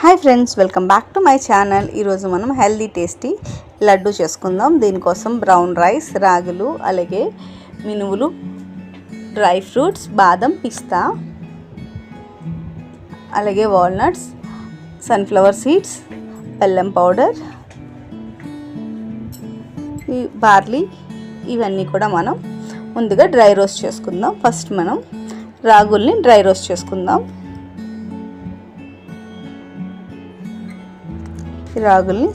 Hi friends, welcome back to my channel. ఈరోజు మనం healthy tasty laddu చేసుకుందాం. దీనికోసం బ్రౌన్ రైస్, రాగులు, అలాగే మినువులు, డ్రై ఫ్రూట్స్, బాదం, పిస్తా, అలాగే వాల్నట్స్, సన్ఫ్లవర్ సీడ్స్, బెల్లం పౌడర్, ఈ బార్లీ, ఇవన్నీ కూడా మనం ముందుగా డ్రై రోస్ట్ చేసుకుందాం. ఫస్ట్ మనం రాగుల్ని డ్రై రోస్ట్ చేసుకుందాం. రాగుల్ని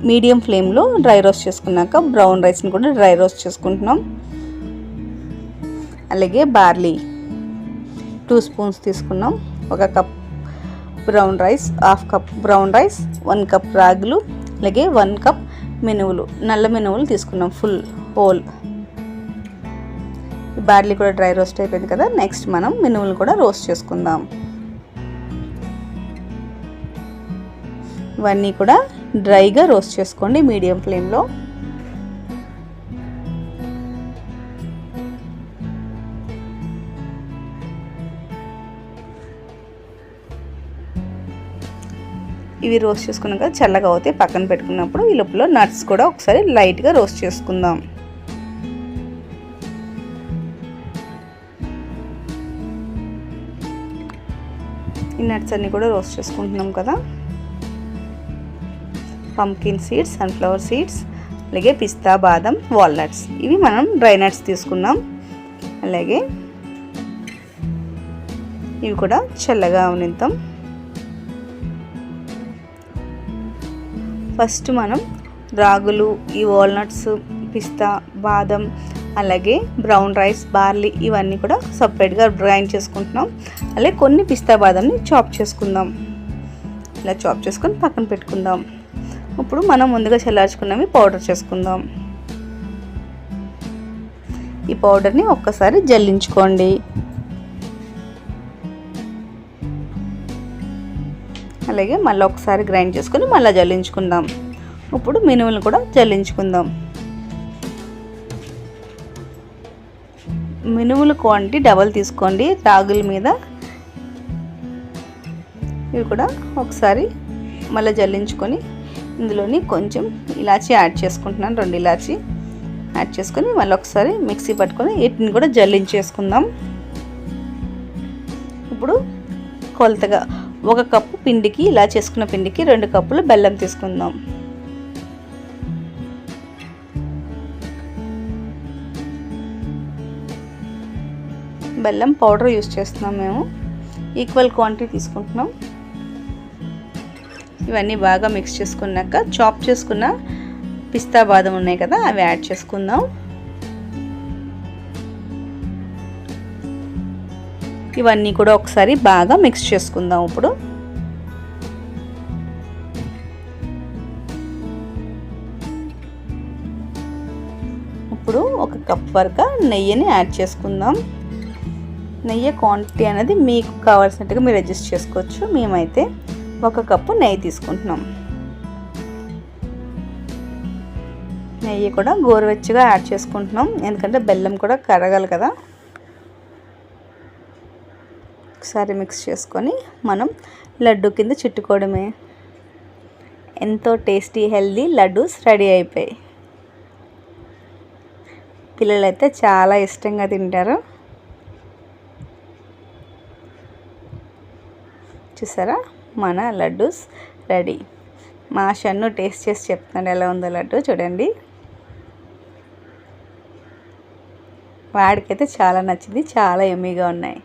మీడియం ఫ్లేమ్లో డ్రై రోస్ట్ చేసుకున్నాక బ్రౌన్ రైస్ని కూడా డ్రై రోస్ట్ చేసుకుంటున్నాం. అలాగే బార్లీ 2 స్పూన్స్ తీసుకున్నాం. 1 cup brown rice, 1/2 cup brown rice, 1 cup రాగులు, అలాగే 1 కప్ మినువులు, నల్ల మినువులు తీసుకున్నాం ఫుల్ హోల్. బార్లీ కూడా డ్రై రోస్ట్ అయిపోయింది కదా. నెక్స్ట్ మనం మినువులు కూడా రోస్ట్ చేసుకుందాం. ఇవన్నీ కూడా డ్రైగా రోస్ట్ చేసుకోండి మీడియం ఫ్లేమ్లో. ఇవి రోస్ట్ చేసుకున్నాక చల్లగా అవుతాయి, పక్కన పెట్టుకున్నప్పుడు ఈ లోపల నట్స్ కూడా ఒకసారి లైట్గా రోస్ట్ చేసుకుందాం. ఈ నట్స్ అన్నీ కూడా రోస్ట్ చేసుకుంటున్నాం కదా. పంకిన్ సీడ్స్, సన్ఫ్లవర్ సీడ్స్, అలాగే పిస్తా, బాదం, వాల్నట్స్, ఇవి మనం డ్రై నట్స్ తీసుకున్నాం. అలాగే ఇవి కూడా చల్లగా అవనిద్దాం. ఫస్ట్ మనం రాగులు, ఈ వాల్నట్స్, పిస్తా, బాదం, అలాగే బ్రౌన్ రైస్, బార్లీ, ఇవన్నీ కూడా సపరేట్గా గ్రైండ్ చేసుకుంటున్నాం. అలాగే కొన్ని పిస్తా బాదంని చాప్ చేసుకుందాం. ఇలా చాప్ చేసుకొని పక్కన పెట్టుకుందాం. ఇప్పుడు మనం ముందుగా చల్లార్చుకున్నవి పౌడర్ చేసుకుందాం. ఈ పౌడర్ని ఒక్కసారి జల్లించుకోండి. అలాగే మళ్ళీ ఒకసారి గ్రైండ్ చేసుకొని మళ్ళీ జల్లించుకుందాం. ఇప్పుడు మినువులు కూడా జల్లించుకుందాం. మినువుల క్వాంటిటీ డబల్ తీసుకోండి రాగుల మీద. ఇవి కూడా ఒకసారి మళ్ళీ జల్లించుకొని ఇందులోని కొంచెం ఇలాచీ యాడ్ చేసుకుంటున్నాను. 2 ఇలాచీ యాడ్ చేసుకొని మళ్ళీ ఒకసారి మిక్సీ పట్టుకొని వీటిని కూడా జల్లించేసుకుందాం. ఇప్పుడు కొలతగా 1 కప్పు పిండికి, ఇలా చేసుకున్న పిండికి 2 కప్పులు బెల్లం తీసుకుందాం. బెల్లం పౌడర్ యూస్ చేస్తున్నాం మేము. ఈక్వల్ క్వాంటిటీ తీసుకుంటున్నాం. ఇవన్నీ బాగా మిక్స్ చేసుకున్నాక చాప్ చేసుకున్న పిస్తా బాదం ఉన్నాయి కదా, అవి యాడ్ చేసుకుందాం. ఇవన్నీ కూడా ఒకసారి బాగా మిక్స్ చేసుకుందాం. ఇప్పుడు 1 కప్ వరకు నెయ్యిని యాడ్ చేసుకుందాం. నెయ్యి క్వాంటిటీ అనేది మీకు కావాల్సినట్టుగా మీరు అడ్జస్ట్ చేసుకోవచ్చు. మేమైతే 1 కప్పు నెయ్యి తీసుకుంటున్నాం. నెయ్యి కూడా గోరువెచ్చగా యాడ్ చేసుకుంటున్నాం, ఎందుకంటే బెల్లం కూడా కరగాలి కదా. ఒకసారి మిక్స్ చేసుకొని మనం లడ్డు కింద చుట్టుకోవడమే. ఎంతో టేస్టీ హెల్దీ లడ్డూస్ రెడీ అయిపోయాయి. పిల్లలైతే చాలా ఇష్టంగా తింటారు. చూసారా, మన లడ్డూస్ రెడీ. మా షన్ను టేస్ట్ చేసి చెప్తున్నాడు ఎలా ఉందో లడ్డు. చూడండి, వాడికైతే చాలా నచ్చింది, చాలా యమ్మీగా ఉన్నాయి.